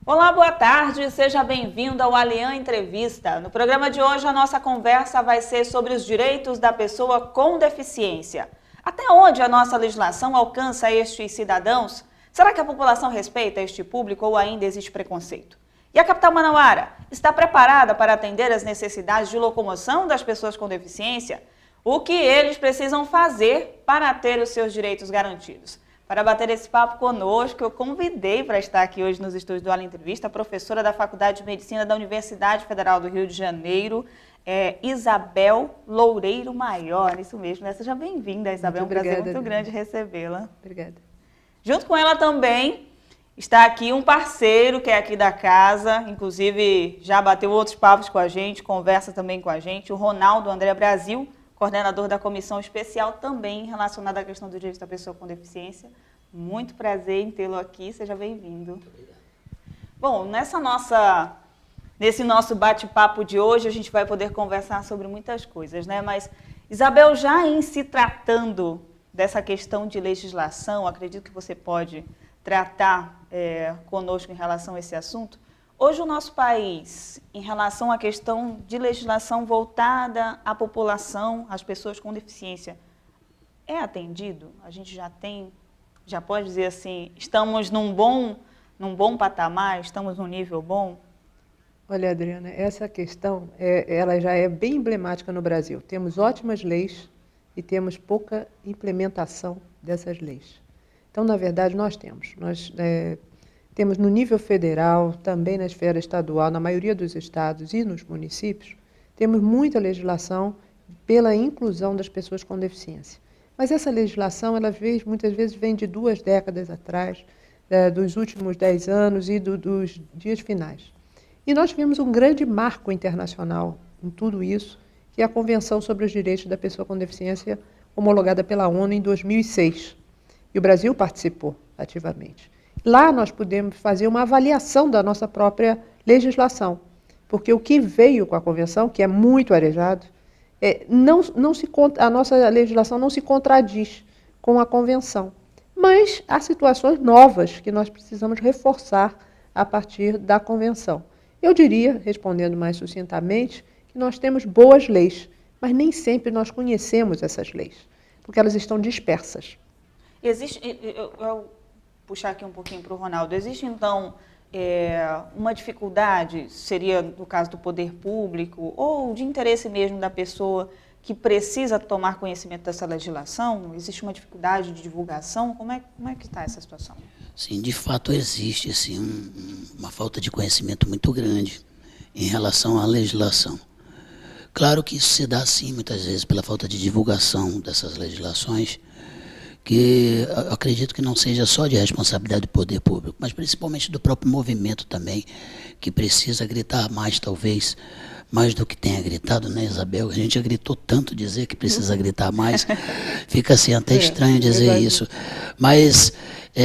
Olá, boa tarde, seja bem-vindo ao Alian Entrevista. No programa de hoje, a nossa conversa vai ser sobre os direitos da pessoa com deficiência. Até onde a nossa legislação alcança estes cidadãos? Será que a população respeita este público ou ainda existe preconceito? E a capital manauara está preparada para atender às necessidades de locomoção das pessoas com deficiência? O que eles precisam fazer para ter os seus direitos garantidos? Para bater esse papo conosco, eu convidei para estar aqui hoje nos estúdios do Alian Entrevista a professora da Faculdade de Medicina da Universidade Federal do Rio de Janeiro, Isabel Loureiro Maior. Isso mesmo, né? Seja bem-vinda, Isabel. Muito obrigada, um prazer muito grande recebê-la. Obrigada. Junto com ela também está aqui um parceiro que é aqui da casa, inclusive já bateu outros papos com a gente, conversa também com a gente, o Ronaldo André Brasil, coordenador da comissão especial também relacionada à questão do direito da pessoa com deficiência. Muito prazer em tê-lo aqui, seja bem-vindo. Muito obrigado. Bom, nesse nosso bate-papo de hoje, a gente vai poder conversar sobre muitas coisas, né? Mas, Isabel, já em se tratando dessa questão de legislação, acredito que você pode tratar conosco em relação a esse assunto. Hoje o nosso país, em relação à questão de legislação voltada à população, às pessoas com deficiência, é atendido? A gente já pode dizer assim, estamos num bom patamar, estamos num nível bom? Olha, Adriana, essa questão ela já é bem emblemática no Brasil. Temos ótimas leis e temos pouca implementação dessas leis. Então, na verdade, nós temos no nível federal, também na esfera estadual, na maioria dos estados e nos municípios, temos muita legislação pela inclusão das pessoas com deficiência. Mas essa legislação, muitas vezes, vem de 2 décadas atrás, dos últimos 10 anos e dos dias finais. E nós tivemos um grande marco internacional em tudo isso, que é a Convenção sobre os Direitos da Pessoa com Deficiência, homologada pela ONU em 2006. E o Brasil participou ativamente. Lá nós podemos fazer uma avaliação da nossa própria legislação, porque o que veio com a Convenção, que é muito arejado, a nossa legislação não se contradiz com a Convenção. Mas há situações novas que nós precisamos reforçar a partir da Convenção. Eu diria, respondendo mais sucintamente, que nós temos boas leis, mas nem sempre nós conhecemos essas leis, porque elas estão dispersas. Puxar aqui um pouquinho para o Ronaldo. Existe, então, uma dificuldade, seria no caso do poder público, ou de interesse mesmo da pessoa que precisa tomar conhecimento dessa legislação? Existe uma dificuldade de divulgação? Como é que está essa situação? Sim, de fato existe assim, uma falta de conhecimento muito grande em relação à legislação. Claro que isso se dá, sim, muitas vezes, pela falta de divulgação dessas legislações, que eu acredito que não seja só de responsabilidade do poder público, mas principalmente do próprio movimento também, que precisa gritar mais, talvez, mais do que tenha gritado, né, Isabel? A gente já gritou tanto dizer que precisa gritar mais, fica assim até estranho dizer isso. Mas,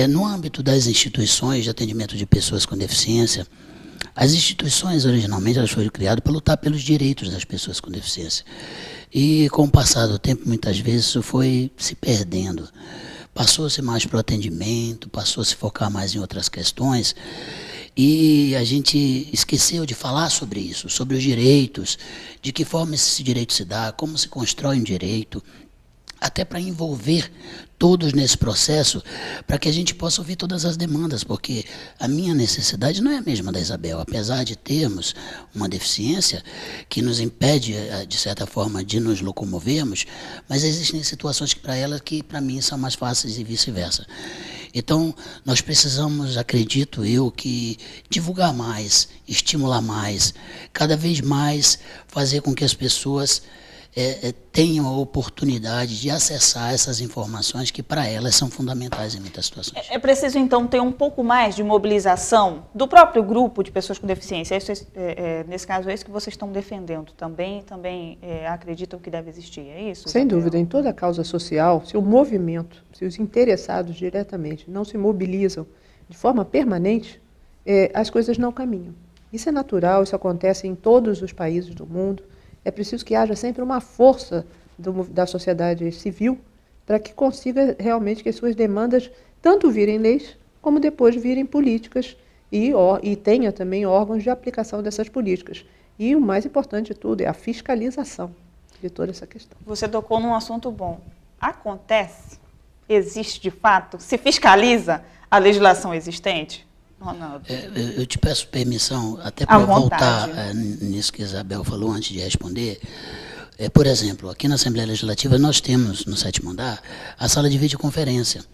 no âmbito das instituições de atendimento de pessoas com deficiência, as instituições, originalmente, elas foram criadas para lutar pelos direitos das pessoas com deficiência. E, com o passar do tempo, muitas vezes, isso foi se perdendo. Passou-se mais para o atendimento, passou a se focar mais em outras questões, e a gente esqueceu de falar sobre isso, sobre os direitos, de que forma esse direito se dá, como se constrói um direito, até para envolver todos nesse processo, para que a gente possa ouvir todas as demandas, porque a minha necessidade não é a mesma da Isabel, apesar de termos uma deficiência que nos impede, de certa forma, de nos locomovermos, mas existem situações que para ela, que para mim são mais fáceis e vice-versa. Então, nós precisamos, acredito eu, que divulgar mais, estimular mais, cada vez mais fazer com que as pessoas tenham a oportunidade de acessar essas informações que para elas são fundamentais em muitas situações. É preciso, então, ter um pouco mais de mobilização do próprio grupo de pessoas com deficiência. Nesse caso, é isso que vocês estão defendendo. Também acreditam que deve existir, é isso? Sem dúvida, em toda causa social, se o movimento, se os interessados diretamente não se mobilizam de forma permanente, as coisas não caminham. Isso é natural, isso acontece em todos os países do mundo. É preciso que haja sempre uma força da sociedade civil para que consiga realmente que as suas demandas tanto virem leis, como depois virem políticas e tenha também órgãos de aplicação dessas políticas. E o mais importante de tudo é a fiscalização de toda essa questão. Você tocou num assunto bom. Acontece? Existe de fato? Se fiscaliza a legislação existente? Ronaldo. Eu te peço permissão, até para voltar nisso que a Isabel falou antes de responder. Por exemplo, aqui na Assembleia Legislativa nós temos, no 7º andar, a sala de videoconferência,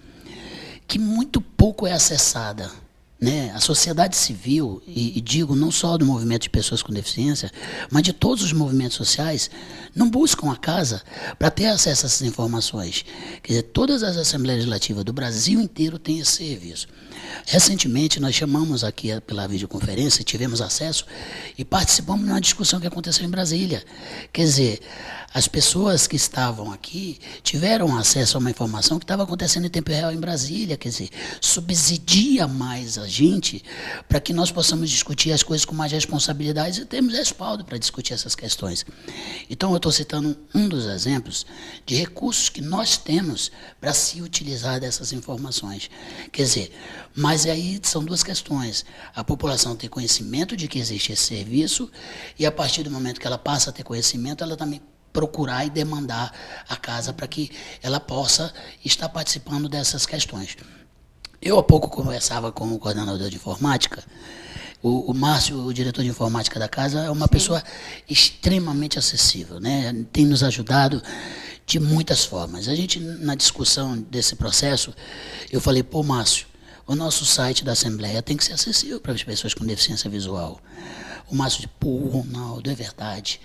que muito pouco é acessada. Né? A sociedade civil, e digo não só do movimento de pessoas com deficiência, mas de todos os movimentos sociais, não buscam a casa para ter acesso a essas informações. Quer dizer, todas as Assembleias Legislativas do Brasil inteiro têm esse serviço. Recentemente, nós chamamos aqui pela videoconferência, tivemos acesso e participamos de uma discussão que aconteceu em Brasília. Quer dizer, as pessoas que estavam aqui tiveram acesso a uma informação que estava acontecendo em tempo real em Brasília, quer dizer, subsidia mais a gente para que nós possamos discutir as coisas com mais responsabilidade e termos respaldo para discutir essas questões. Então, eu estou citando um dos exemplos de recursos que nós temos para se utilizar dessas informações. Quer dizer, mas aí são duas questões. A população ter conhecimento de que existe esse serviço e, a partir do momento que ela passa a ter conhecimento, ela também procurar e demandar a casa para que ela possa estar participando dessas questões. Eu há pouco conversava com o coordenador de informática. O Márcio, o diretor de informática da casa, é uma pessoa extremamente acessível, né? Tem nos ajudado de muitas formas. A gente, na discussão desse processo, eu falei, Márcio, o nosso site da Assembleia tem que ser acessível para as pessoas com deficiência visual. O Márcio disse, Ronaldo, é verdade.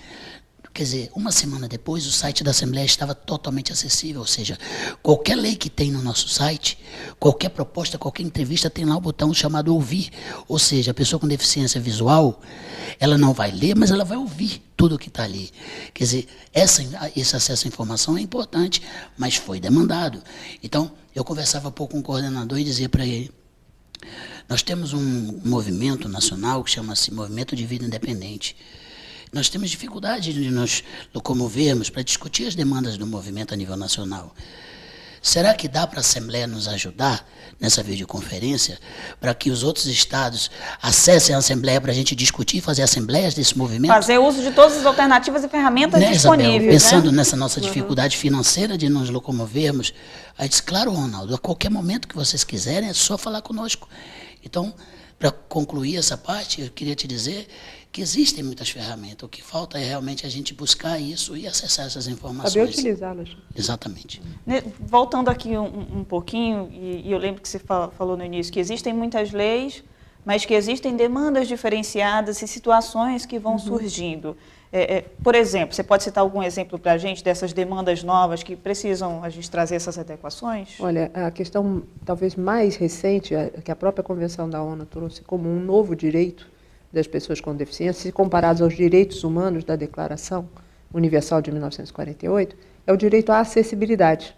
Quer dizer, uma semana depois, o site da Assembleia estava totalmente acessível, ou seja, qualquer lei que tem no nosso site, qualquer proposta, qualquer entrevista, tem lá o botão chamado ouvir, ou seja, a pessoa com deficiência visual, ela não vai ler, mas ela vai ouvir tudo o que está ali. Quer dizer, esse acesso à informação é importante, mas foi demandado. Então, eu conversava há pouco com o coordenador e dizia para ele, nós temos um movimento nacional que chama-se Movimento de Vida Independente. Nós temos dificuldade de nos locomovermos para discutir as demandas do movimento a nível nacional. Será que dá para a Assembleia nos ajudar nessa videoconferência para que os outros estados acessem a Assembleia para a gente discutir e fazer assembleias desse movimento? Fazer uso de todas as alternativas e ferramentas disponíveis. Isabel, pensando nessa nossa dificuldade financeira de nos locomovermos, aí disse, claro, Ronaldo, a qualquer momento que vocês quiserem é só falar conosco. Então, para concluir essa parte, eu queria te dizer que existem muitas ferramentas. O que falta é realmente a gente buscar isso e acessar essas informações. Saber utilizá-las. Exatamente. Voltando aqui um pouquinho, e eu lembro que você falou no início que existem muitas leis, mas que existem demandas diferenciadas e situações que vão surgindo. Por exemplo, você pode citar algum exemplo para a gente dessas demandas novas que precisam a gente trazer essas adequações? Olha, a questão talvez mais recente, que a própria Convenção da ONU trouxe como um novo direito das pessoas com deficiência, se comparados aos direitos humanos da Declaração Universal de 1948, é o direito à acessibilidade,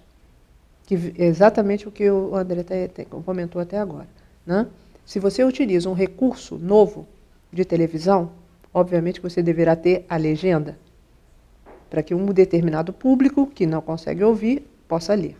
que é exatamente o que o André comentou até agora. Né? Se você utiliza um recurso novo de televisão, obviamente que você deverá ter a legenda, para que um determinado público que não consegue ouvir possa ler.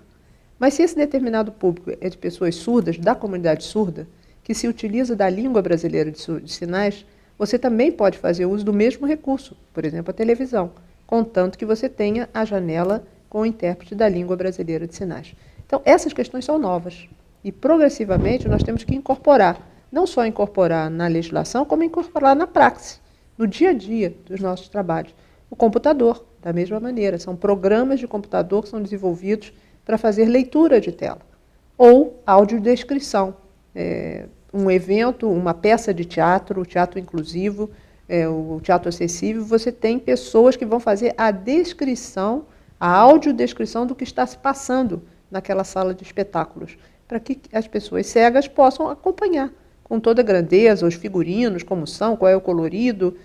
Mas se esse determinado público é de pessoas surdas, da comunidade surda, que se utiliza da língua brasileira de sinais, você também pode fazer uso do mesmo recurso, por exemplo, a televisão, contanto que você tenha a janela com o intérprete da língua brasileira de sinais. Então, essas questões são novas e, progressivamente, nós temos que incorporar, não só incorporar na legislação, como incorporar na praxe, no dia a dia dos nossos trabalhos. O computador, da mesma maneira, são programas de computador que são desenvolvidos para fazer leitura de tela, ou audiodescrição. Um evento, uma peça de teatro, o teatro inclusivo, o teatro acessível, você tem pessoas que vão fazer a descrição, a audiodescrição do que está se passando naquela sala de espetáculos, para que as pessoas cegas possam acompanhar com toda a grandeza, os figurinos, como são, qual é o colorido,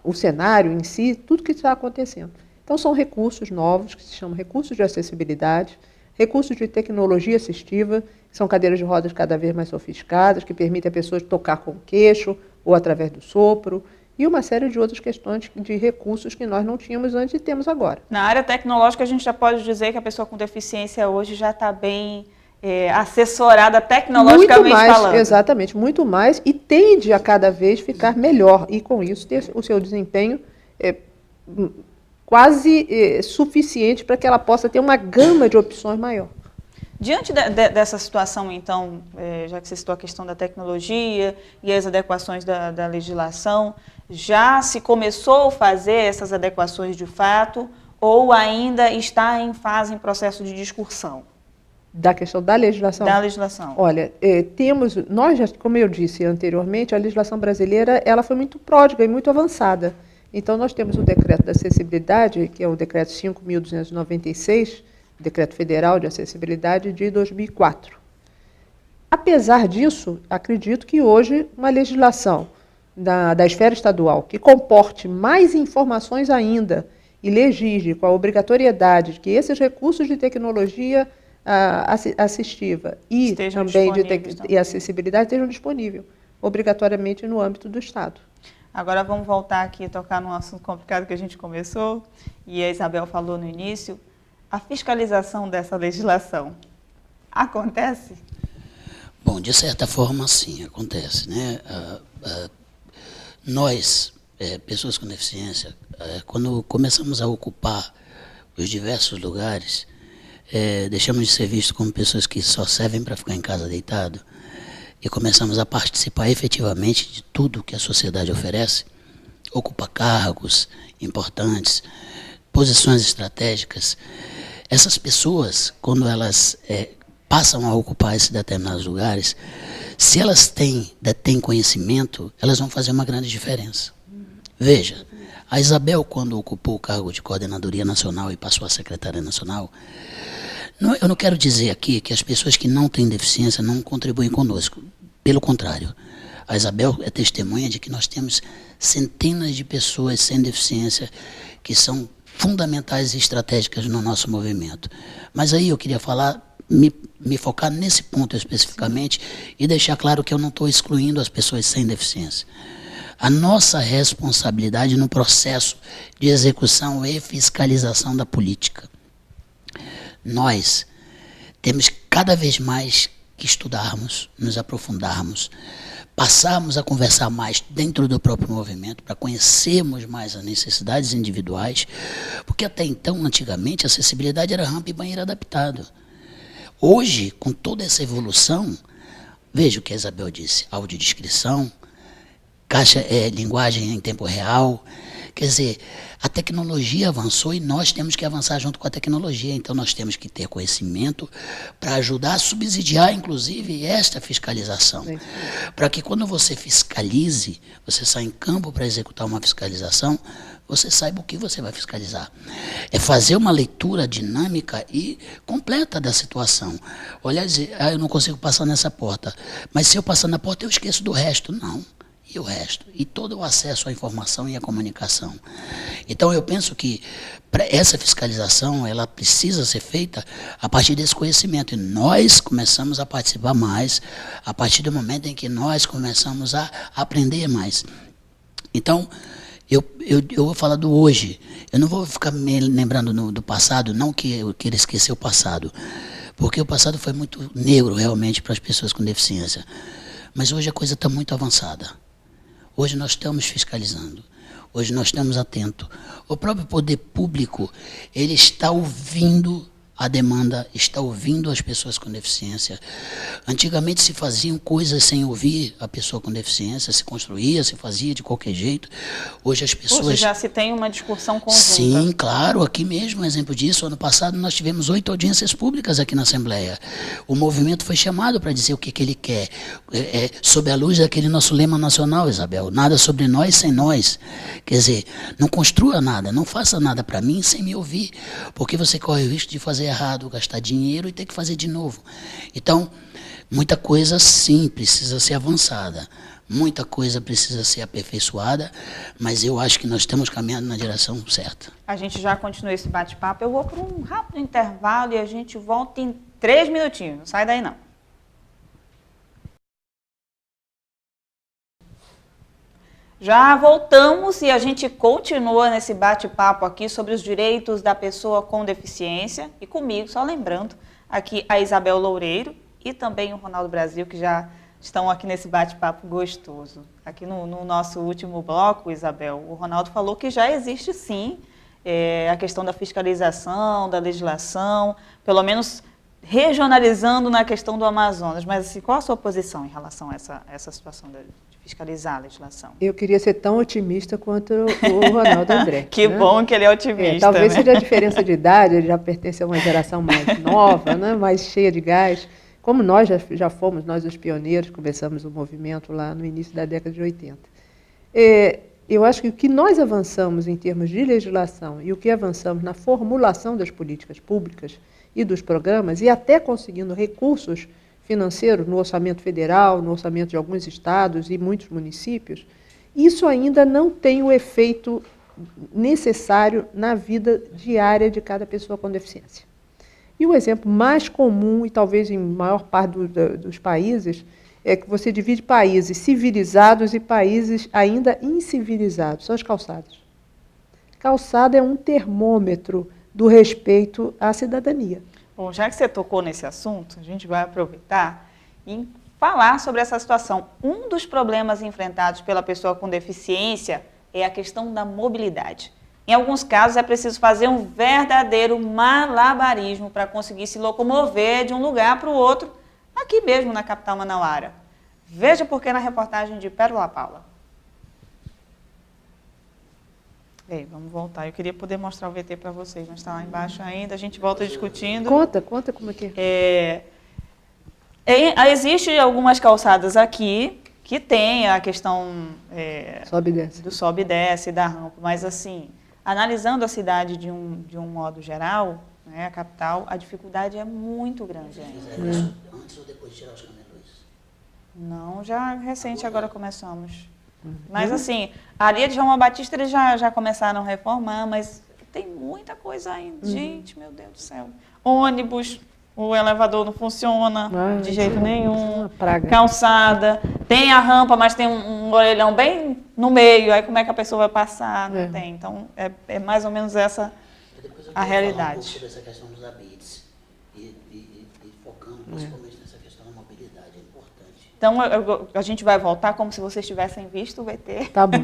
o cenário em si, tudo que está acontecendo. Então, são recursos novos, que se chamam recursos de acessibilidade, recursos de tecnologia assistiva, são cadeiras de rodas cada vez mais sofisticadas, que permitem a pessoa tocar com o queixo ou através do sopro, e uma série de outras questões de recursos que nós não tínhamos antes e temos agora. Na área tecnológica, a gente já pode dizer que a pessoa com deficiência hoje já está bem assessorada tecnologicamente muito mais, falando. exatamente, muito mais, e tende a cada vez ficar melhor, e com isso ter o seu desempenho quase suficiente para que ela possa ter uma gama de opções maior. Diante dessa situação, então, já que você citou a questão da tecnologia e as adequações da legislação, já se começou a fazer essas adequações de fato ou ainda está em processo de discussão? Da questão da legislação? Da legislação. Olha, nós já, como eu disse anteriormente, a legislação brasileira ela foi muito pródiga e muito avançada. Então, nós temos o decreto da acessibilidade, que é o decreto 5.296, Decreto Federal de Acessibilidade de 2004. Apesar disso, acredito que hoje uma legislação da esfera estadual que comporte mais informações ainda e legisle com a obrigatoriedade de que esses recursos de tecnologia assistiva e também de acessibilidade estejam disponíveis, obrigatoriamente no âmbito do Estado. Agora vamos voltar aqui e tocar num assunto complicado que a gente começou, e a Isabel falou no início. A fiscalização dessa legislação acontece? Bom, de certa forma, sim, acontece, né? Nós, pessoas com deficiência, quando começamos a ocupar os diversos lugares, deixamos de ser vistos como pessoas que só servem para ficar em casa deitado e começamos a participar efetivamente de tudo que a sociedade oferece, ocupar cargos importantes, posições estratégicas. Essas pessoas, quando elas passam a ocupar esses determinados lugares, se elas detêm conhecimento, elas vão fazer uma grande diferença. Veja, a Isabel, quando ocupou o cargo de coordenadoria nacional e passou a secretária nacional, eu não quero dizer aqui que as pessoas que não têm deficiência não contribuem conosco. Pelo contrário, a Isabel é testemunha de que nós temos centenas de pessoas sem deficiência que são fundamentais e estratégicas no nosso movimento. Mas aí eu queria me focar nesse ponto especificamente e deixar claro que eu não estou excluindo as pessoas sem deficiência. A nossa responsabilidade no processo de execução e fiscalização da política. Nós temos cada vez mais que estudarmos, nos aprofundarmos, passarmos a conversar mais dentro do próprio movimento, para conhecermos mais as necessidades individuais, porque até então, antigamente, a acessibilidade era rampa e banheiro adaptado. Hoje, com toda essa evolução, veja o que a Isabel disse, audiodescrição, linguagem em tempo real, quer dizer, a tecnologia avançou e nós temos que avançar junto com a tecnologia, então nós temos que ter conhecimento para ajudar a subsidiar, inclusive, esta fiscalização. Para que quando você fiscalize, você sai em campo para executar uma fiscalização, você saiba o que você vai fiscalizar. É fazer uma leitura dinâmica e completa da situação. Olhar e dizer, eu não consigo passar nessa porta, mas se eu passar na porta eu esqueço do resto. Não. E o resto, e todo o acesso à informação e à comunicação. Então eu penso que essa fiscalização ela precisa ser feita a partir desse conhecimento, e nós começamos a participar mais a partir do momento em que nós começamos a aprender mais. Então eu vou falar do hoje, eu não vou ficar me lembrando do passado, não que eu queira esquecer o passado, porque o passado foi muito negro realmente para as pessoas com deficiência, mas hoje a coisa está muito avançada. Hoje nós estamos fiscalizando, hoje nós estamos atentos. O próprio poder público, ele está ouvindo a demanda, está ouvindo as pessoas com deficiência. Antigamente se faziam coisas sem ouvir a pessoa com deficiência, se construía, se fazia de qualquer jeito. Hoje as pessoas... Hoje já se tem uma discussão conjunta. Sim, claro, aqui mesmo, um exemplo disso, ano passado nós tivemos 8 audiências públicas aqui na Assembleia. O movimento foi chamado para dizer o que ele quer, sob a luz daquele nosso lema nacional, Isabel, nada sobre nós sem nós. Quer dizer, não construa nada, não faça nada para mim sem me ouvir, porque você corre o risco de fazer errado, gastar dinheiro e ter que fazer de novo. Então, muita coisa sim precisa ser avançada, muita coisa precisa ser aperfeiçoada, mas eu acho que nós estamos caminhando na direção certa. A gente já continua esse bate-papo, eu vou para um rápido intervalo e a gente volta em 3 minutinhos, não sai daí não. Já voltamos e a gente continua nesse bate-papo aqui sobre os direitos da pessoa com deficiência. E comigo, só lembrando, aqui a Isabel Loureiro e também o Ronaldo Brasil, que já estão aqui nesse bate-papo gostoso. Aqui no nosso último bloco, Isabel, o Ronaldo falou que já existe sim a questão da fiscalização, da legislação, pelo menos regionalizando na questão do Amazonas. Mas assim, qual a sua posição em relação a essa situação de fiscalizar a legislação? Eu queria ser tão otimista quanto o Ronaldo André. Que né? Bom que ele é otimista. Talvez né? seja a diferença de idade, ele já pertence a uma geração mais nova, né? Mais cheia de gás. Como nós já fomos, nós os pioneiros, começamos o movimento lá no início da década de 80. Eu acho que o que nós avançamos em termos de legislação e o que avançamos na formulação das políticas públicas e dos programas, e até conseguindo recursos financeiros no orçamento federal, no orçamento de alguns estados e muitos municípios, isso ainda não tem o efeito necessário na vida diária de cada pessoa com deficiência. E o exemplo mais comum, e talvez em maior parte dos países, é que você divide países civilizados e países ainda incivilizados, são as calçadas. Calçada é um termômetro do respeito à cidadania. Bom, já que você tocou nesse assunto, a gente vai aproveitar e falar sobre essa situação. Um dos problemas enfrentados pela pessoa com deficiência é a questão da mobilidade. Em alguns casos, é preciso fazer um verdadeiro malabarismo para conseguir se locomover de um lugar para o outro, aqui mesmo na capital manauara. Veja por que na reportagem de Pérola Paula. Ei, vamos voltar. Eu queria poder mostrar o VT para vocês, mas está lá embaixo ainda. A gente volta discutindo. Conta como é que é. Existem algumas calçadas aqui que tem a questão sobe e desce. Do sobe e desce, da rampa, mas assim, analisando a cidade de um modo geral, né, a capital, a dificuldade é muito grande ainda. Fizeram isso antes ou depois de tirar os camelões? Não, já recente agora começamos. Mas assim, a área de João Batista eles já começaram a reformar, mas tem muita coisa ainda. Gente, meu Deus do céu. Ônibus, o elevador não funciona de jeito nenhum. Calçada, tem a rampa, mas tem um orelhão bem no meio, aí como é que a pessoa vai passar? Não tem. Então, é mais ou menos essa a realidade. Um pouco sobre essa questão dos habites e focando principalmente nessa questão da mobilidade, é importante. Então, a gente vai voltar como se vocês tivessem visto o VT. Tá bom.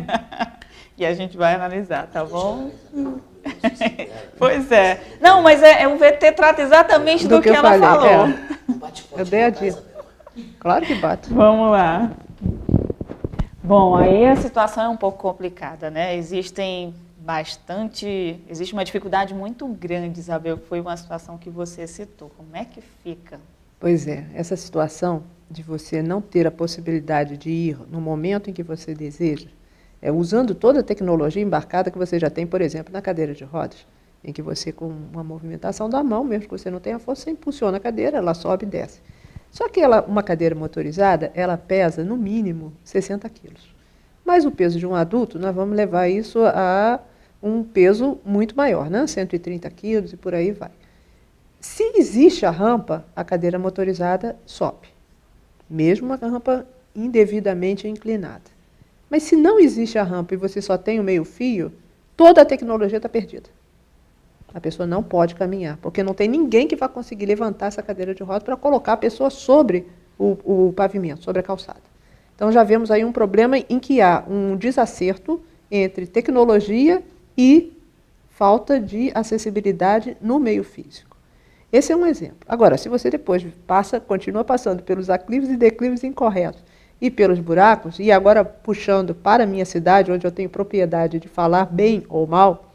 E a gente vai analisar, tá bom? Pois é. Não, mas o VT trata exatamente do que ela falou. Eu dei a dica. Claro que bate. Vamos lá. Bom, aí a situação é um pouco complicada, né? Existe uma dificuldade muito grande, Isabel, que foi uma situação que você citou. Como é que fica? Pois é, essa situação de você não ter a possibilidade de ir no momento em que você deseja, usando toda a tecnologia embarcada que você já tem, por exemplo, na cadeira de rodas, em que você, com uma movimentação da mão, mesmo que você não tenha força, você impulsiona a cadeira, ela sobe e desce. Só que uma cadeira motorizada, ela pesa, no mínimo, 60 quilos. Mas o peso de um adulto, nós vamos levar isso a um peso muito maior, né? 130 quilos e por aí vai. Se existe a rampa, a cadeira motorizada sobe, mesmo uma rampa indevidamente inclinada. Mas se não existe a rampa e você só tem o meio-fio, toda a tecnologia está perdida. A pessoa não pode caminhar, porque não tem ninguém que vai conseguir levantar essa cadeira de roda para colocar a pessoa sobre o pavimento, sobre a calçada. Então já vemos aí um problema em que há um desacerto entre tecnologia e falta de acessibilidade no meio físico. Esse é um exemplo. Agora, se você depois continua passando pelos aclives e declives incorretos e pelos buracos, e agora puxando para a minha cidade, onde eu tenho propriedade de falar bem ou mal,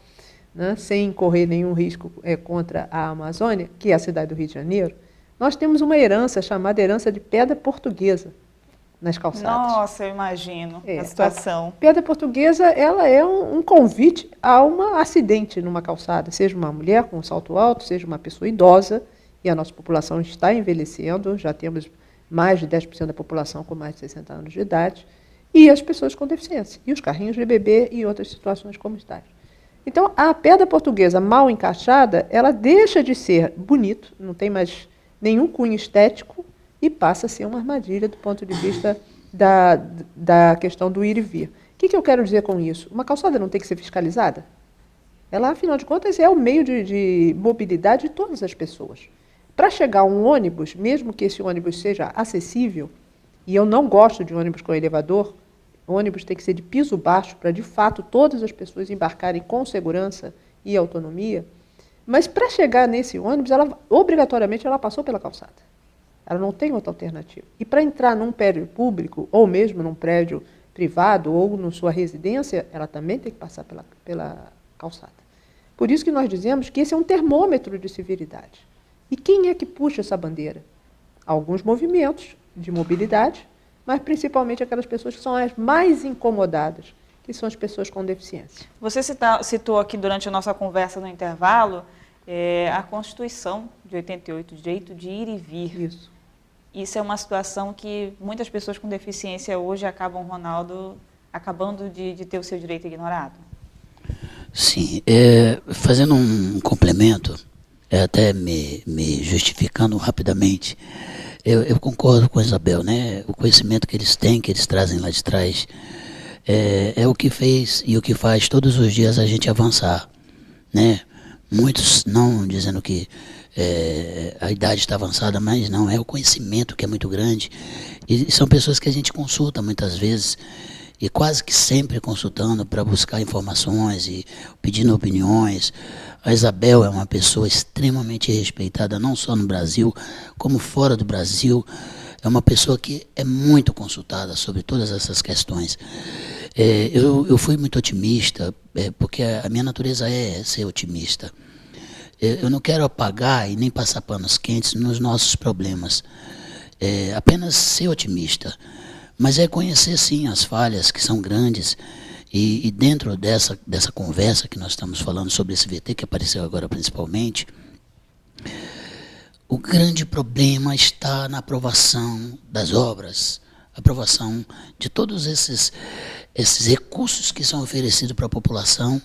né, sem correr nenhum risco contra a Amazônia, que é a cidade do Rio de Janeiro, nós temos uma herança chamada herança de pedra portuguesa nas calçadas. Nossa, eu imagino a situação. A pedra portuguesa, ela é um convite a um acidente numa calçada, seja uma mulher com um salto alto, seja uma pessoa idosa, e a nossa população está envelhecendo, já temos mais de 10% da população com mais de 60 anos de idade, e as pessoas com deficiência, e os carrinhos de bebê e outras situações como tais. Então, a pedra portuguesa mal encaixada, ela deixa de ser bonito, não tem mais nenhum cunho estético, e passa a ser uma armadilha do ponto de vista da questão do ir e vir. O que eu quero dizer com isso? Uma calçada não tem que ser fiscalizada? Ela, afinal de contas, é o meio de mobilidade de todas as pessoas. Para chegar um ônibus, mesmo que esse ônibus seja acessível, e eu não gosto de ônibus com elevador, o ônibus tem que ser de piso baixo para, de fato, todas as pessoas embarcarem com segurança e autonomia, mas para chegar nesse ônibus, obrigatoriamente ela passou pela calçada. Ela não tem outra alternativa. E para entrar num prédio público, ou mesmo num prédio privado, ou na sua residência, ela também tem que passar pela calçada. Por isso que nós dizemos que esse é um termômetro de civilidade. E quem é que puxa essa bandeira? Alguns movimentos de mobilidade, mas principalmente aquelas pessoas que são as mais incomodadas, que são as pessoas com deficiência. Você citou aqui durante a nossa conversa no intervalo a Constituição de 88, o direito de ir e vir. Isso é uma situação que muitas pessoas com deficiência hoje acabam, Ronaldo, acabando de ter o seu direito ignorado. Sim, fazendo um complemento, até me justificando rapidamente, eu concordo com a Isabel, né? O conhecimento que eles têm, que eles trazem lá de trás, é o que fez e o que faz todos os dias a gente avançar, né? Muitos não dizendo que a idade está avançada, mas não, é o conhecimento que é muito grande. E são pessoas que a gente consulta muitas vezes, e quase que sempre consultando para buscar informações e pedindo opiniões. A Isabel é uma pessoa extremamente respeitada, não só no Brasil, como fora do Brasil. É uma pessoa que é muito consultada sobre todas essas questões. Eu fui muito otimista, porque a minha natureza é ser otimista. Eu não quero apagar e nem passar panos quentes nos nossos problemas. Apenas ser otimista. Mas é conhecer, sim, as falhas que são grandes. E dentro dessa conversa que nós estamos falando sobre esse VT, que apareceu agora principalmente, o grande problema está na aprovação das obras, aprovação de todos esses recursos que são oferecidos para a população.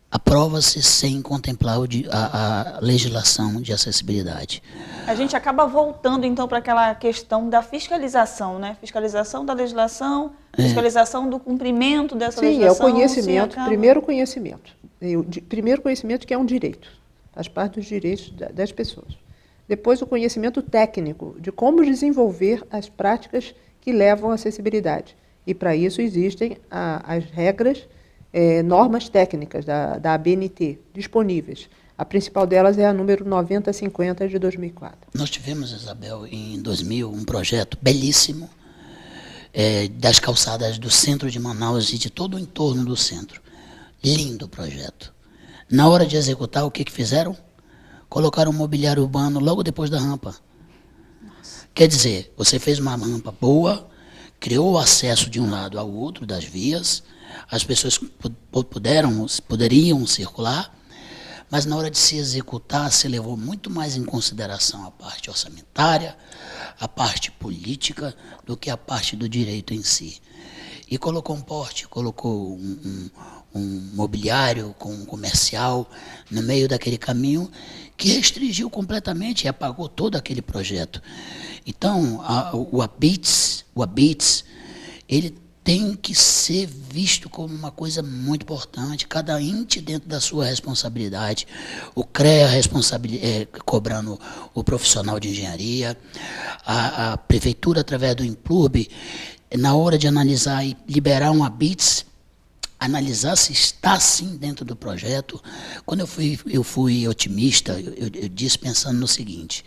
Aprova-se sem contemplar a legislação de acessibilidade. A gente acaba voltando, então, para aquela questão da fiscalização, né? Fiscalização da legislação, fiscalização do cumprimento dessa legislação. Sim, é o conhecimento, primeiro conhecimento que é um direito, faz parte dos direitos das pessoas. Depois o conhecimento técnico de como desenvolver as práticas que levam à acessibilidade. E para isso existem as regras, normas técnicas da ABNT disponíveis. A principal delas é a número 9050 de 2004. Nós tivemos, Isabel, em 2000, um projeto belíssimo das calçadas do centro de Manaus e de todo o entorno do centro. Lindo projeto. Na hora de executar, o que fizeram? Colocaram um mobiliário urbano logo depois da rampa. Nossa. Quer dizer, você fez uma rampa boa, criou o acesso de um lado ao outro das vias, as pessoas poderiam circular, mas na hora de se executar, se levou muito mais em consideração a parte orçamentária, a parte política, do que a parte do direito em si. E colocou um porte, colocou um mobiliário com um comercial no meio daquele caminho que restringiu completamente e apagou todo aquele projeto. Então, o ABITS, ele tem que ser visto como uma coisa muito importante, cada ente dentro da sua responsabilidade. O CREA cobrando o profissional de engenharia, a prefeitura, através do Implurb, na hora de analisar e liberar um ABITS, analisar se está sim dentro do projeto. Quando eu fui otimista, eu disse pensando no seguinte: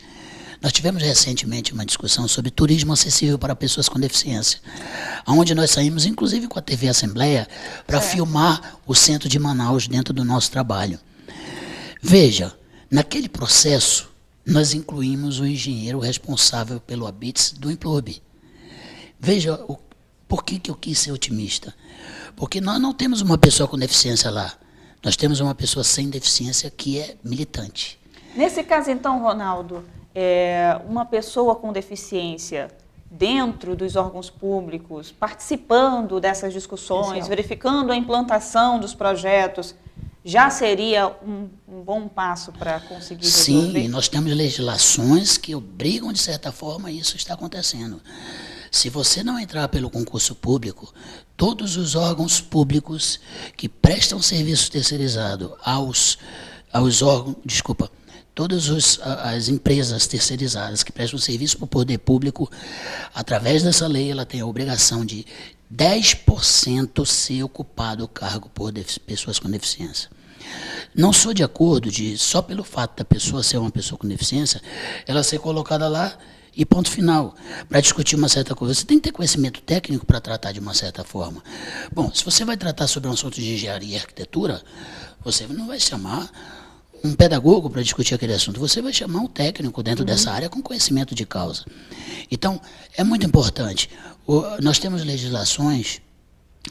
nós tivemos recentemente uma discussão sobre turismo acessível para pessoas com deficiência, onde nós saímos, inclusive com a TV Assembleia, para filmar o centro de Manaus dentro do nosso trabalho. Veja, naquele processo, nós incluímos o engenheiro responsável pelo ABITS do Implurb. Veja, por que eu quis ser otimista? Porque nós não temos uma pessoa com deficiência lá, nós temos uma pessoa sem deficiência que é militante. Nesse caso, então, Ronaldo, uma pessoa com deficiência dentro dos órgãos públicos, participando dessas discussões, verificando a implantação dos projetos, já seria um bom passo para conseguir resolver? Sim, nós temos legislações que obrigam, de certa forma, isso está acontecendo. Se você não entrar pelo concurso público, todos os órgãos públicos que prestam serviço terceirizado aos órgãos, todas as empresas terceirizadas que prestam serviço para o poder público, através dessa lei, ela tem a obrigação de 10% ser ocupado o cargo por pessoas com deficiência. Não sou de acordo de, só pelo fato da pessoa ser uma pessoa com deficiência, ela ser colocada lá e ponto final, para discutir uma certa coisa. Você tem que ter conhecimento técnico para tratar de uma certa forma. Bom, se você vai tratar sobre um assunto de engenharia e arquitetura, você não vai chamar um pedagogo para discutir aquele assunto, você vai chamar um técnico dentro dessa área com conhecimento de causa. Então, é muito importante. Nós temos legislações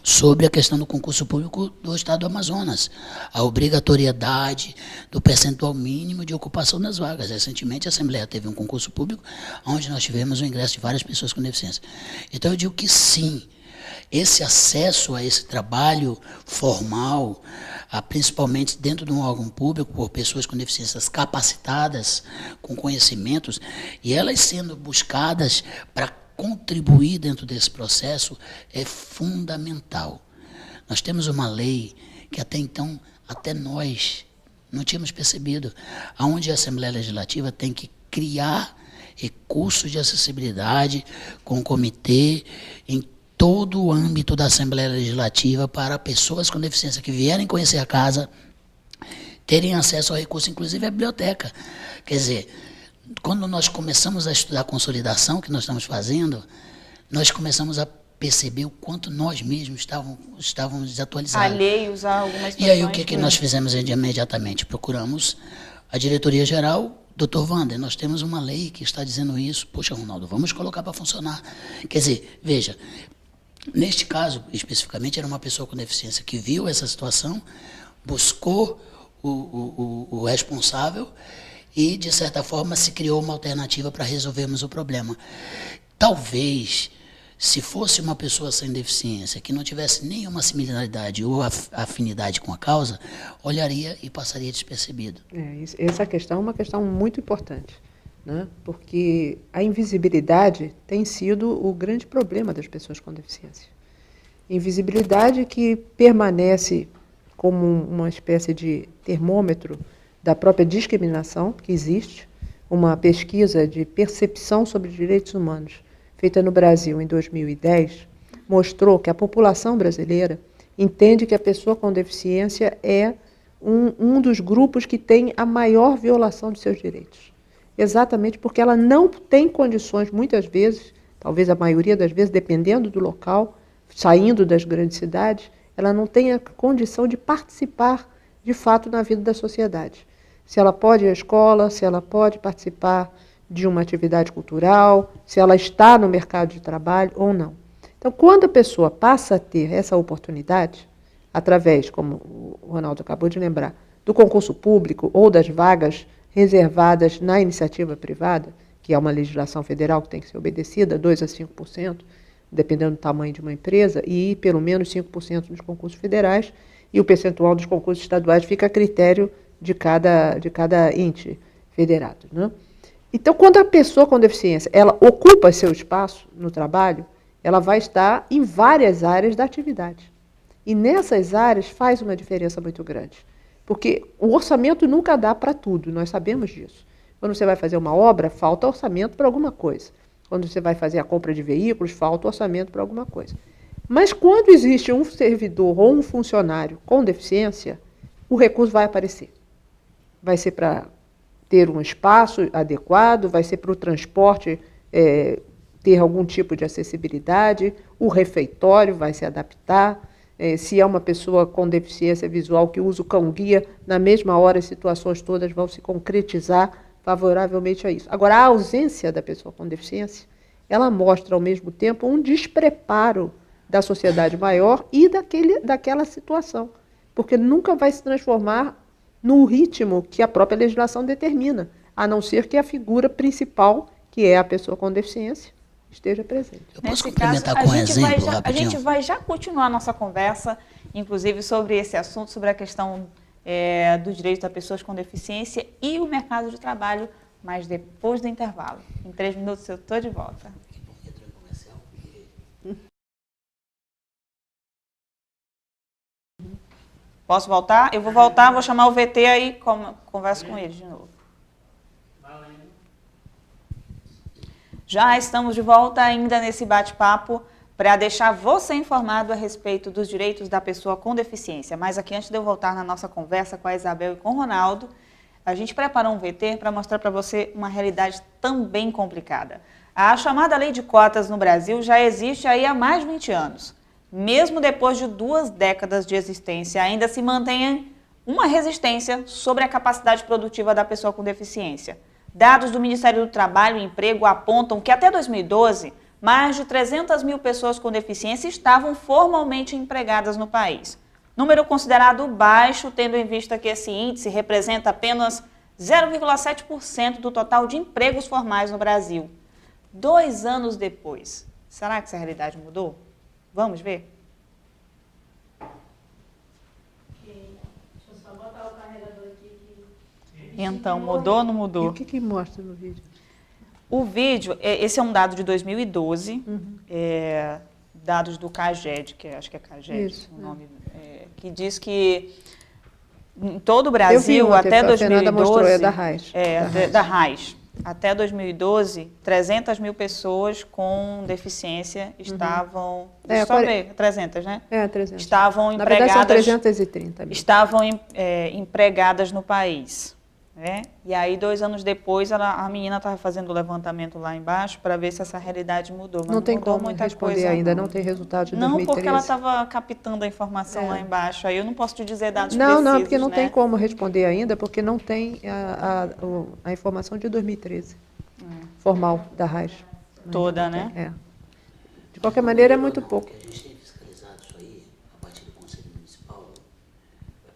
sobre a questão do concurso público do Estado do Amazonas, a obrigatoriedade do percentual mínimo de ocupação das vagas. Recentemente, a Assembleia teve um concurso público onde nós tivemos o ingresso de várias pessoas com deficiência. Então, eu digo que sim, esse acesso a esse trabalho formal, principalmente dentro de um órgão público, por pessoas com deficiências capacitadas, com conhecimentos, e elas sendo buscadas para contribuir dentro desse processo, é fundamental. Nós temos uma lei que até então, até nós não tínhamos percebido, onde a Assembleia Legislativa tem que criar recursos de acessibilidade com o comitê em todo o âmbito da Assembleia Legislativa para pessoas com deficiência que vierem conhecer a casa terem acesso ao recurso, inclusive à biblioteca. Quer dizer, quando nós começamos a estudar a consolidação que nós estamos fazendo, nós começamos a perceber o quanto nós mesmos estávamos desatualizados. Alheios a algumas situações. E aí o que nós fizemos imediatamente? Procuramos a diretoria-geral, Dr. Wander, nós temos uma lei que está dizendo isso. Poxa, Ronaldo, vamos colocar para funcionar. Quer dizer, veja, neste caso, especificamente, era uma pessoa com deficiência que viu essa situação, buscou o responsável e, de certa forma, se criou uma alternativa para resolvermos o problema. Talvez, se fosse uma pessoa sem deficiência, que não tivesse nenhuma similaridade ou afinidade com a causa, olharia e passaria despercebido. Essa questão é uma questão muito importante, né? Porque a invisibilidade tem sido o grande problema das pessoas com deficiência. Invisibilidade que permanece como uma espécie de termômetro da própria discriminação que existe. Uma pesquisa de percepção sobre direitos humanos feita no Brasil em 2010 mostrou que a população brasileira entende que a pessoa com deficiência é um dos grupos que tem a maior violação de seus direitos. Exatamente porque ela não tem condições, muitas vezes, talvez a maioria das vezes, dependendo do local, saindo das grandes cidades, ela não tem a condição de participar, de fato, na vida da sociedade. Se ela pode ir à escola, se ela pode participar de uma atividade cultural, se ela está no mercado de trabalho ou não. Então, quando a pessoa passa a ter essa oportunidade, através, como o Ronaldo acabou de lembrar, do concurso público ou das vagas reservadas na iniciativa privada, que é uma legislação federal que tem que ser obedecida, 2% a 5%, dependendo do tamanho de uma empresa, e pelo menos 5% dos concursos federais, e o percentual dos concursos estaduais fica a critério de cada ente federado, né? Então, quando a pessoa com deficiência ela ocupa seu espaço no trabalho, ela vai estar em várias áreas da atividade. E nessas áreas faz uma diferença muito grande. Porque o orçamento nunca dá para tudo, nós sabemos disso. Quando você vai fazer uma obra, falta orçamento para alguma coisa. Quando você vai fazer a compra de veículos, falta orçamento para alguma coisa. Mas quando existe um servidor ou um funcionário com deficiência, o recurso vai aparecer. Vai ser para ter um espaço adequado, vai ser para o transporte ter algum tipo de acessibilidade, o refeitório vai se adaptar. Se é uma pessoa com deficiência visual que usa o cão-guia, na mesma hora as situações todas vão se concretizar favoravelmente a isso. Agora, a ausência da pessoa com deficiência, ela mostra ao mesmo tempo um despreparo da sociedade maior e daquela situação, porque nunca vai se transformar no ritmo que a própria legislação determina, a não ser que a figura principal, que é a pessoa com deficiência, esteja presente. Eu posso complementar com um exemplo rapidinho? A gente vai já continuar a nossa conversa, inclusive sobre esse assunto, sobre a questão do direito das pessoas com deficiência e o mercado de trabalho, mas depois do intervalo. Em 3 minutos eu estou de volta. Posso voltar? Eu vou voltar, vou chamar o VT aí, converso com ele de novo. Já estamos de volta ainda nesse bate-papo para deixar você informado a respeito dos direitos da pessoa com deficiência. Mas aqui, antes de eu voltar na nossa conversa com a Isabel e com o Ronaldo, a gente preparou um VT para mostrar para você uma realidade também complicada. A chamada lei de cotas no Brasil já existe aí há mais de 20 anos. Mesmo depois de 2 décadas de existência, ainda se mantém uma resistência sobre a capacidade produtiva da pessoa com deficiência. Dados do Ministério do Trabalho e Emprego apontam que até 2012, mais de 300 mil pessoas com deficiência estavam formalmente empregadas no país. Número considerado baixo, tendo em vista que esse índice representa apenas 0,7% do total de empregos formais no Brasil. 2 anos depois, será que essa realidade mudou? Vamos ver? Deixa eu só botar o carregador aqui. Então, mudou ou não E mudou? o que mostra no vídeo? O vídeo, esse é um dado de 2012, dados do CAGED, que acho que é CAGED Isso, o nome, que diz que em todo o Brasil, Eu vi ontem, até a Fernanda 2012... mostrou, é da RAIS. Da RAIS. Até 2012, 300 mil pessoas com deficiência estavam... Deixa eu só ver, 300, né? 300. Estavam Na verdade, são empregadas... 330 mil. Estavam empregadas no país. Né? E aí, 2 anos depois, a menina estava fazendo o levantamento lá embaixo para ver se essa realidade mudou. Mas Não tem mudou como muita responder coisa, ainda, não tem resultado de Não, 2013. porque ela estava captando a informação lá embaixo. Aí eu não posso te dizer dados Não, precisos, não, porque não né? tem como responder ainda, porque não tem a informação de 2013, formal da RAIS. Toda, né? É. De qualquer maneira, é muito pouco. A gente tem fiscalizado isso aí, a partir do Conselho Municipal,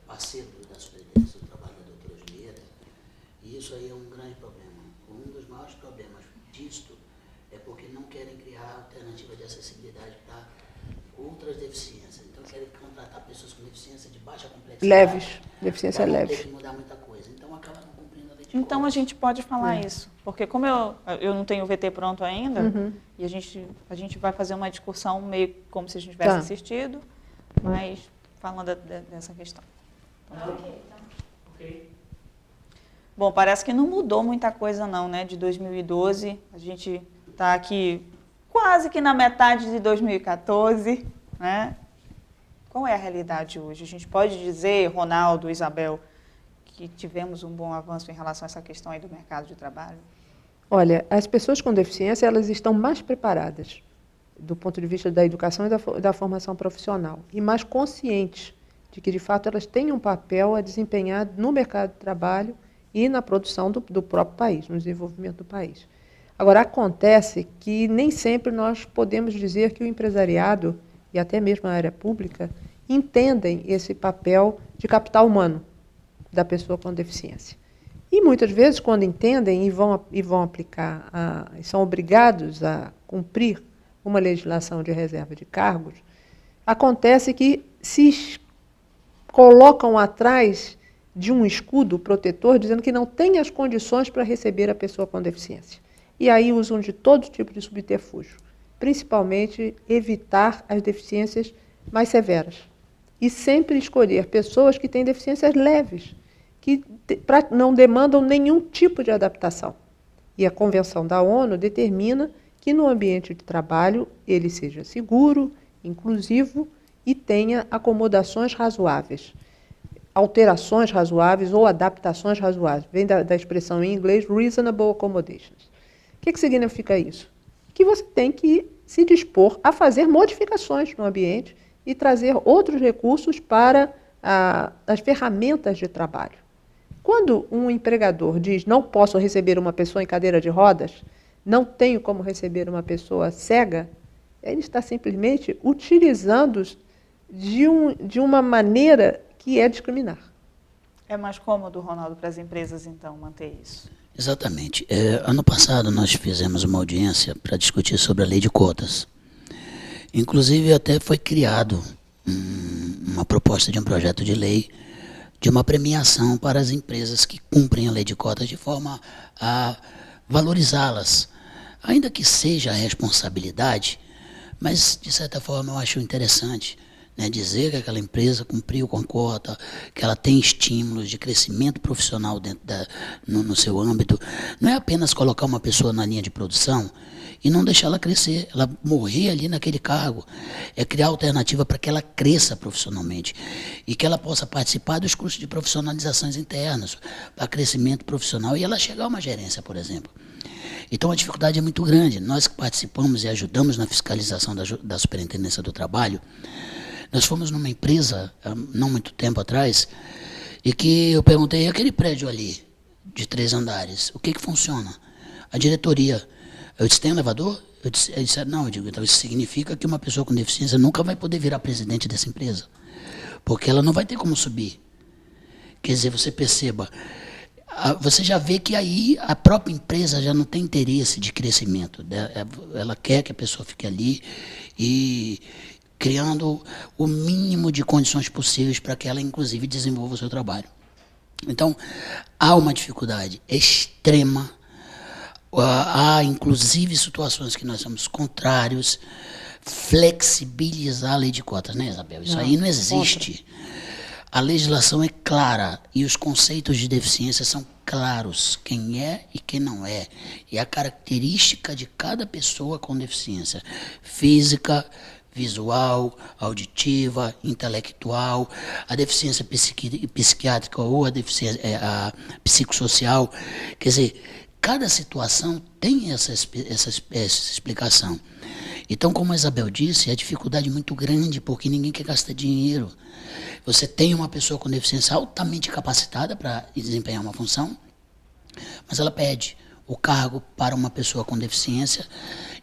parceiro da Superintendência do Trabalho da doutora Julieta, e isso aí é um grande problema. Um dos maiores problemas disto é porque não querem criar alternativa de acessibilidade para outras deficiências. Então, querem contratar pessoas com deficiência de baixa complexidade. Leves, deficiência para não leve. ter que mudar muita coisa. Então, acaba não cumprindo a lei de Então, a cotas. gente pode falar isso. Porque como eu não tenho o VT pronto ainda, e a gente vai fazer uma discussão meio como se a gente tivesse Tá. assistido, mas falando dessa questão. Bom, parece que não mudou muita coisa não, né? De 2012, a gente está aqui quase que na metade de 2014, né? Qual é a realidade hoje? A gente pode dizer, Ronaldo, Isabel, que tivemos um bom avanço em relação a essa questão aí do mercado de trabalho? Olha, as pessoas com deficiência, elas estão mais preparadas do ponto de vista da educação e da formação profissional e mais conscientes de que, de fato, elas têm um papel a desempenhar no mercado de trabalho e na produção do próprio país, no desenvolvimento do país. Agora, acontece que nem sempre nós podemos dizer que o empresariado e até mesmo a área pública entendem esse papel de capital humano da pessoa com deficiência. E muitas vezes, quando entendem e vão aplicar, são obrigados a cumprir uma legislação de reserva de cargos, acontece que se colocam atrás de um escudo protetor, dizendo que não tem as condições para receber a pessoa com deficiência. E aí usam de todo tipo de subterfúgio, principalmente evitar as deficiências mais severas. E sempre escolher pessoas que têm deficiências leves, que não demandam nenhum tipo de adaptação. E a Convenção da ONU determina que no ambiente de trabalho ele seja seguro, inclusivo e tenha acomodações razoáveis. Alterações razoáveis ou adaptações razoáveis. Vem da expressão em inglês reasonable accommodations. O que significa isso? Que você tem que se dispor a fazer modificações no ambiente e trazer outros recursos para as ferramentas de trabalho. Quando um empregador diz não posso receber uma pessoa em cadeira de rodas, não tenho como receber uma pessoa cega, ele está simplesmente utilizando de uma maneira que é discriminar. É mais cômodo, Ronaldo, para as empresas, então, manter isso? Exatamente. Ano passado nós fizemos uma audiência para discutir sobre a lei de cotas. Inclusive até foi criado uma proposta de um projeto de lei de uma premiação para as empresas que cumprem a lei de cotas de forma a valorizá-las, ainda que seja a responsabilidade, mas de certa forma eu acho interessante, né, dizer que aquela empresa cumpriu com a cota, que ela tem estímulos de crescimento profissional dentro no seu âmbito. Não é apenas colocar uma pessoa na linha de produção e não deixar ela crescer, ela morrer ali naquele cargo. É criar alternativa para que ela cresça profissionalmente e que ela possa participar dos cursos de profissionalizações internas, para crescimento profissional e ela chegar a uma gerência, por exemplo. Então a dificuldade é muito grande. Nós que participamos e ajudamos na fiscalização da Superintendência do Trabalho, nós fomos numa empresa, há não muito tempo atrás, e que eu perguntei, aquele prédio ali, de 3 andares, o que funciona? A diretoria. Eu disse, tem elevador? Ele disse, não. Eu digo, então isso significa que uma pessoa com deficiência nunca vai poder virar presidente dessa empresa, porque ela não vai ter como subir. Quer dizer, você perceba, você já vê que aí a própria empresa já não tem interesse de crescimento. Ela quer que a pessoa fique ali e criando o mínimo de condições possíveis para que ela, inclusive, desenvolva o seu trabalho. Então, há uma dificuldade extrema. Há, inclusive, situações que nós somos contrários. Flexibilizar a lei de cotas, né, Isabel? Isso aí não existe. A legislação é clara e os conceitos de deficiência são claros, quem é e quem não é. E a característica de cada pessoa com deficiência física, visual, auditiva, intelectual, a deficiência psiquiátrica ou a deficiência psicossocial. Quer dizer, cada situação tem essa explicação. Então, como a Isabel disse, a dificuldade é muito grande, porque ninguém quer gastar dinheiro. Você tem uma pessoa com deficiência altamente capacitada para desempenhar uma função, mas ela pede o cargo para uma pessoa com deficiência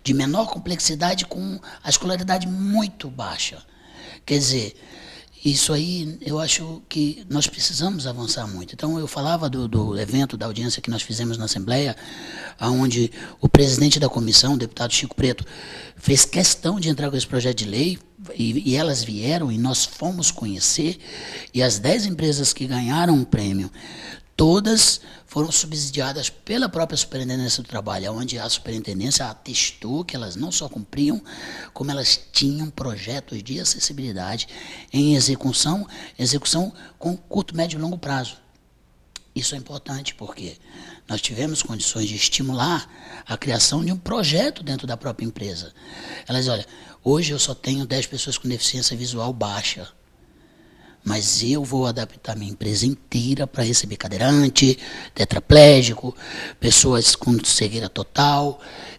de menor complexidade com a escolaridade muito baixa. Quer dizer, isso aí eu acho que nós precisamos avançar muito. Então eu falava do evento, da audiência que nós fizemos na Assembleia, onde o presidente da comissão, o deputado Chico Preto, fez questão de entrar com esse projeto de lei, e elas vieram e nós fomos conhecer, e as 10 empresas que ganharam o prêmio, todas foram subsidiadas pela própria Superintendência do Trabalho, onde a Superintendência atestou que elas não só cumpriam, como elas tinham projetos de acessibilidade em execução com curto, médio e longo prazo. Isso é importante porque nós tivemos condições de estimular a criação de um projeto dentro da própria empresa. Elas dizem, olha, hoje eu só tenho 10 pessoas com deficiência visual baixa, mas eu vou adaptar minha empresa inteira para receber cadeirante, tetraplégico, pessoas com cegueira total,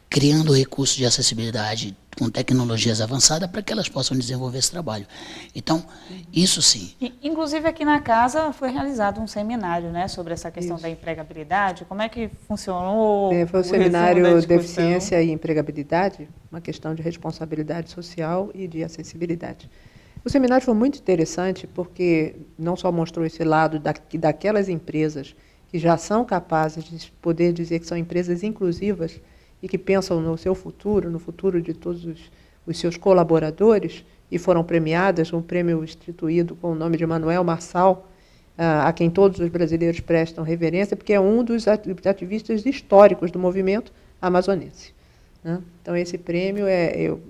criando recursos de acessibilidade com tecnologias avançadas para que elas possam desenvolver esse trabalho. Então, isso sim. Inclusive aqui na casa foi realizado um seminário, né, sobre essa questão da empregabilidade. Como é que funcionou? Foi o seminário Deficiência e Empregabilidade, uma questão de responsabilidade social e de acessibilidade. O seminário foi muito interessante porque não só mostrou esse lado daquelas empresas que já são capazes de poder dizer que são empresas inclusivas e que pensam no seu futuro, no futuro de todos os seus colaboradores, e foram premiadas, um prêmio instituído com o nome de Manuel Marçal, a quem todos os brasileiros prestam reverência, porque é um dos ativistas históricos do movimento amazonense. Né? Então, esse prêmio,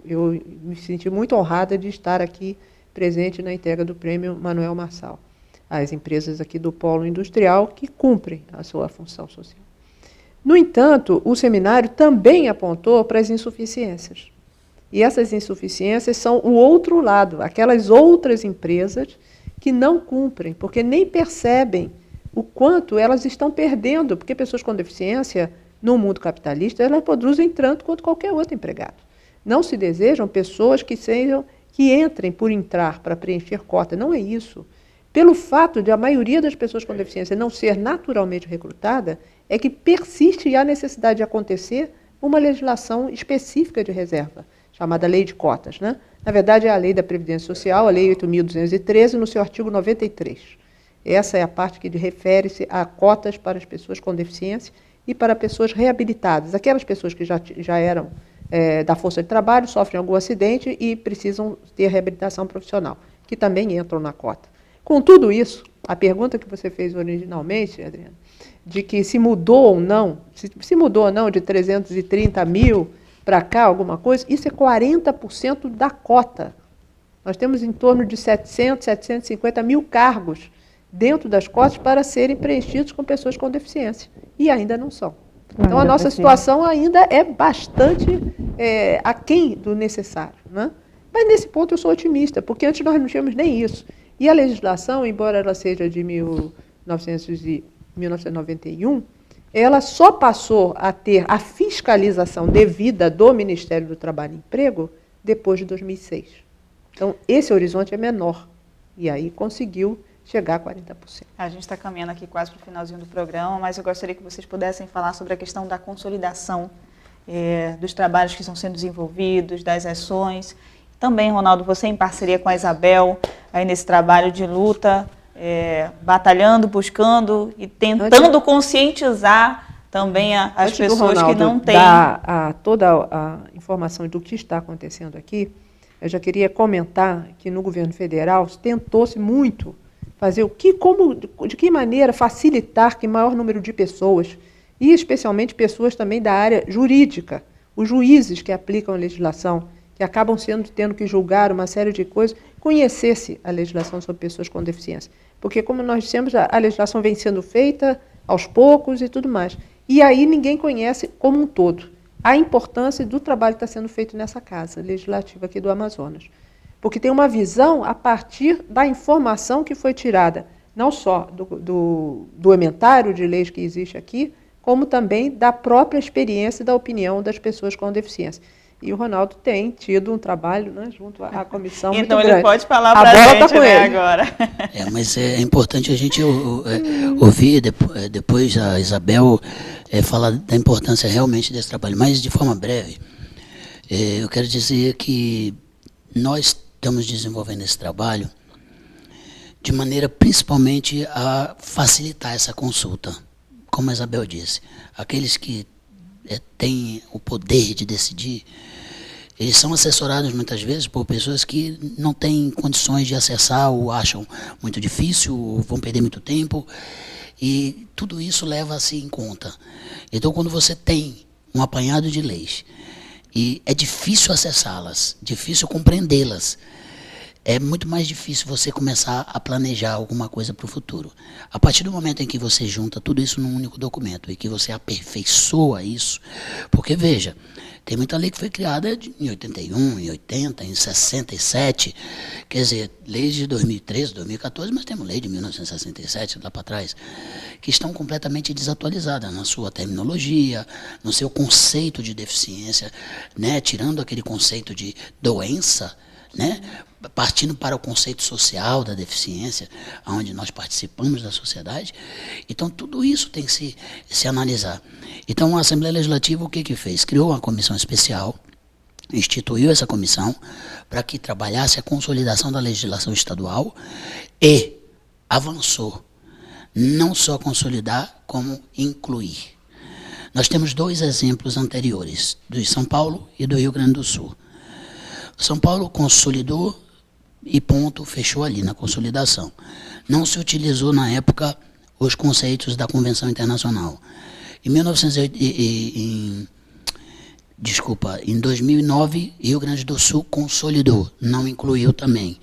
eu me senti muito honrada de estar aqui presente na entrega do prêmio Manuel Marçal, às empresas aqui do polo industrial que cumprem a sua função social. No entanto, o seminário também apontou para as insuficiências. E essas insuficiências são o outro lado, aquelas outras empresas que não cumprem, porque nem percebem o quanto elas estão perdendo, porque pessoas com deficiência, no mundo capitalista, elas produzem tanto quanto qualquer outro empregado. Não se desejam pessoas que entrem por entrar para preencher cota, não é isso. Pelo fato de a maioria das pessoas com deficiência não ser naturalmente recrutada, é que persiste e há necessidade de acontecer uma legislação específica de reserva, chamada Lei de Cotas. Né? Na verdade, é a Lei da Previdência Social, a Lei 8.213, no seu artigo 93. Essa é a parte que refere-se a cotas para as pessoas com deficiência e para pessoas reabilitadas, aquelas pessoas que já eram da força de trabalho, sofrem algum acidente e precisam ter reabilitação profissional, que também entram na cota. Com tudo isso, a pergunta que você fez originalmente, Adriana, de que se mudou ou não, de 330 mil para cá, alguma coisa, isso é 40% da cota. Nós temos em torno de 750 mil cargos dentro das cotas para serem preenchidos com pessoas com deficiência, e ainda não são. Então, a nossa situação ainda é bastante aquém do necessário, né? Mas, nesse ponto, eu sou otimista, porque antes nós não tínhamos nem isso. E a legislação, embora ela seja de 1991, ela só passou a ter a fiscalização devida do Ministério do Trabalho e Emprego depois de 2006. Então, esse horizonte é menor. E aí conseguiu chegar a 40%. A gente está caminhando aqui quase para o finalzinho do programa, mas eu gostaria que vocês pudessem falar sobre a questão da consolidação dos trabalhos que estão sendo desenvolvidos, das ações. Também, Ronaldo, você em parceria com a Isabel, aí nesse trabalho de luta, batalhando, buscando e tentando conscientizar também as pessoas que não têm. Toda a informação do que está acontecendo aqui, eu já queria comentar que no governo federal tentou-se muito fazer de que maneira facilitar que maior número de pessoas, e especialmente pessoas também da área jurídica, os juízes que aplicam a legislação, que acabam tendo que julgar uma série de coisas, conhecesse a legislação sobre pessoas com deficiência. Porque, como nós dissemos, a legislação vem sendo feita aos poucos e tudo mais. E aí ninguém conhece como um todo a importância do trabalho que está sendo feito nessa Casa Legislativa aqui do Amazonas. Porque tem uma visão a partir da informação que foi tirada, não só do ementário de leis que existe aqui, como também da própria experiência e da opinião das pessoas com deficiência. E o Ronaldo tem tido um trabalho, né, junto à comissão muito grande. Então ele pode falar para a gente, né, agora. Mas é importante a gente ouvir depois a Isabel falar da importância realmente desse trabalho. Mas, de forma breve, eu quero dizer que nós estamos desenvolvendo esse trabalho de maneira principalmente a facilitar essa consulta. Como a Isabel disse, aqueles que têm o poder de decidir, eles são assessorados muitas vezes por pessoas que não têm condições de acessar ou acham muito difícil, ou vão perder muito tempo, e tudo isso leva-se em conta. Então, quando você tem um apanhado de leis e é difícil acessá-las, difícil compreendê-las, é muito mais difícil você começar a planejar alguma coisa para o futuro. A partir do momento em que você junta tudo isso num único documento e que você aperfeiçoa isso, porque, veja, tem muita lei que foi criada em 81, em 80, em 67, quer dizer, leis de 2013, 2014, mas temos lei de 1967, lá para trás, que estão completamente desatualizadas na sua terminologia, no seu conceito de deficiência, né, tirando aquele conceito de doença, né, partindo para o conceito social da deficiência, onde nós participamos da sociedade. Então, tudo isso tem que se analisar. Então, a Assembleia Legislativa, o que fez? Criou uma comissão especial, instituiu essa comissão para que trabalhasse a consolidação da legislação estadual e avançou, não só consolidar, como incluir. Nós temos 2 exemplos anteriores, do São Paulo e do Rio Grande do Sul. São Paulo consolidou e ponto, fechou ali na consolidação. Não se utilizou na época os conceitos da Convenção Internacional. Em 2009, Rio Grande do Sul consolidou, não incluiu também.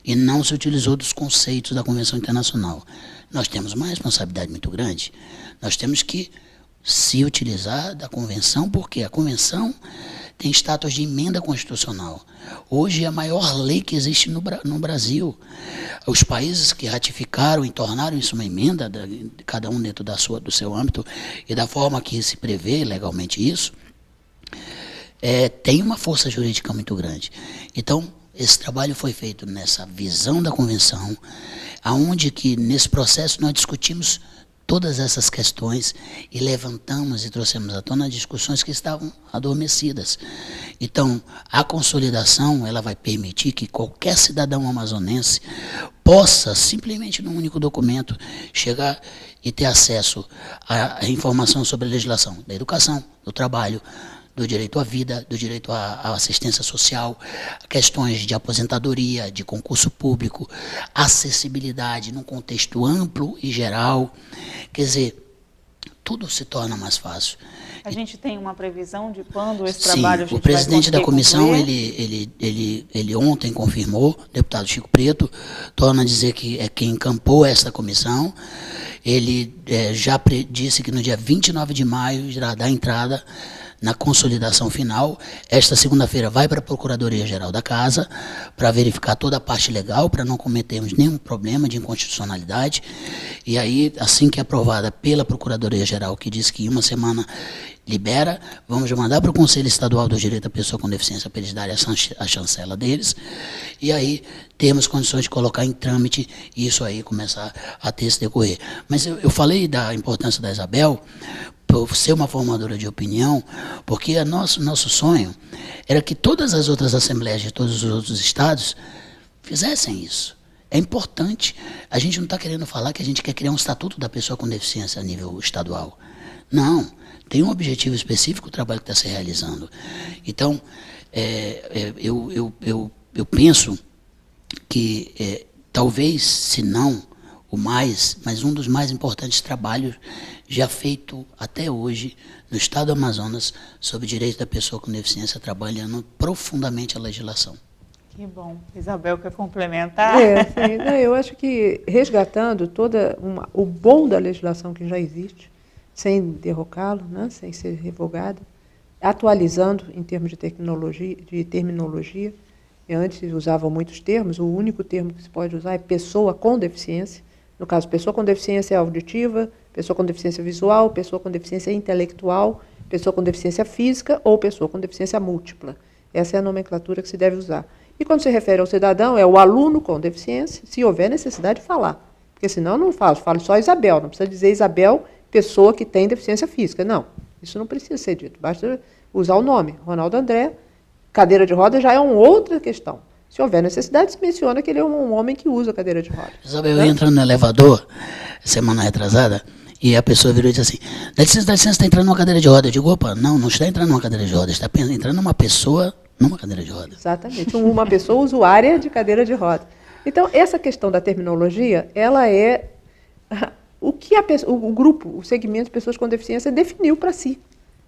E não se utilizou dos conceitos da Convenção Internacional. Nós temos uma responsabilidade muito grande. Nós temos que se utilizar da Convenção, porque a Convenção tem status de emenda constitucional. Hoje é a maior lei que existe no Brasil. Os países que ratificaram e tornaram isso uma emenda, cada um dentro do seu âmbito e da forma que se prevê legalmente isso, tem uma força jurídica muito grande. Então, esse trabalho foi feito nessa visão da Convenção, aonde que nesse processo nós discutimos todas essas questões e levantamos e trouxemos à tona discussões que estavam adormecidas. Então, a consolidação, ela vai permitir que qualquer cidadão amazonense possa, simplesmente num único documento, chegar e ter acesso à informação sobre a legislação da educação, do trabalho, do direito à vida, do direito à assistência social, questões de aposentadoria, de concurso público, acessibilidade num contexto amplo e geral. Quer dizer, tudo se torna mais fácil. A gente tem uma previsão de quando esse trabalho a gente vai conseguir concluir? O presidente da comissão, ele ontem confirmou, o deputado Chico Preto, torna a dizer que é quem encampou essa comissão. ele já disse que no dia 29 de maio irá dar entrada na consolidação final. Esta segunda-feira vai para a Procuradoria-Geral da Casa para verificar toda a parte legal, para não cometermos nenhum problema de inconstitucionalidade. E aí, assim que aprovada pela Procuradoria-Geral, que diz que em uma semana libera, vamos mandar para o Conselho Estadual do Direito à Pessoa com Deficiência para eles darem a chancela deles. E aí temos condições de colocar em trâmite e isso aí começar a ter esse decorrer. Mas eu falei da importância da Isabel por ser uma formadora de opinião, porque nosso sonho era que todas as outras assembleias de todos os outros estados fizessem isso. É importante. A gente não está querendo falar que a gente quer criar um estatuto da pessoa com deficiência a nível estadual. Não. Tem um objetivo específico o trabalho que está se realizando. Então, eu penso que talvez, se não o mais, mas um dos mais importantes trabalhos já feito até hoje no estado do Amazonas sobre o direito da pessoa com deficiência, trabalhando profundamente a legislação. Que bom. Isabel, quer complementar? Sim, eu acho que resgatando o bom da legislação que já existe, sem derrocá-lo, né, sem ser revogada, atualizando em termos de terminologia. Antes usavam muitos termos, o único termo que se pode usar é pessoa com deficiência. No caso, pessoa com deficiência auditiva, pessoa com deficiência visual, pessoa com deficiência intelectual, pessoa com deficiência física ou pessoa com deficiência múltipla. Essa é a nomenclatura que se deve usar. E quando se refere ao cidadão, é o aluno com deficiência, se houver necessidade de falar. Porque senão eu não falo só Isabel, não precisa dizer Isabel, pessoa que tem deficiência física. Não, isso não precisa ser dito, basta usar o nome. Ronaldo André, cadeira de roda já é uma outra questão. Se houver necessidade, se menciona que ele é um homem que usa cadeira de roda. Isabel, eu ia entrando no elevador, semana retrasada, e a pessoa virou e disse assim, dá licença, está entrando numa cadeira de roda. Eu digo, opa, não está entrando numa cadeira de roda, está entrando uma pessoa numa cadeira de roda. Exatamente, uma pessoa usuária de cadeira de roda. Então, essa questão da terminologia, ela é o que o grupo, o segmento de pessoas com deficiência definiu para si.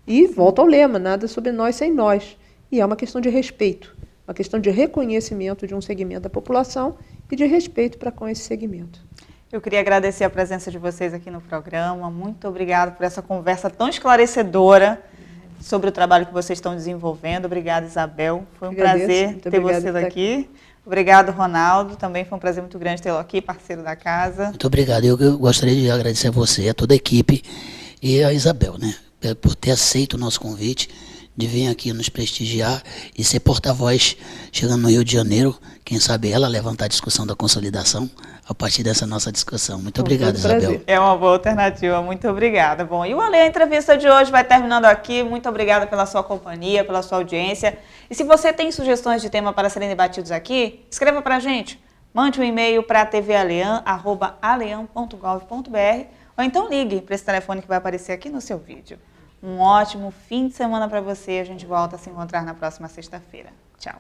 E volta ao lema, nada sobre nós sem nós. E é uma questão de respeito, uma questão de reconhecimento de um segmento da população e de respeito para com esse segmento. Eu queria agradecer a presença de vocês aqui no programa. Muito obrigada por essa conversa tão esclarecedora sobre o trabalho que vocês estão desenvolvendo. Obrigada, Isabel. Foi um prazer ter vocês aqui. Obrigado, Ronaldo. Também foi um prazer muito grande tê-lo aqui, parceiro da casa. Muito obrigado. Eu gostaria de agradecer a você, a toda a equipe e a Isabel, né, por ter aceito o nosso convite de vir aqui nos prestigiar e ser porta-voz, chegando no Rio de Janeiro, quem sabe ela levantar a discussão da consolidação a partir dessa nossa discussão. Muito obrigado, Isabel. É uma boa alternativa, muito obrigada. Bom, e o Ale, a entrevista de hoje vai terminando aqui. Muito obrigada pela sua companhia, pela sua audiência. E se você tem sugestões de tema para serem debatidos aqui, escreva para a gente. Mande um e-mail para tvalean@alean.gov.br ou então ligue para esse telefone que vai aparecer aqui no seu vídeo. Um ótimo fim de semana para você. A gente volta a se encontrar na próxima sexta-feira. Tchau.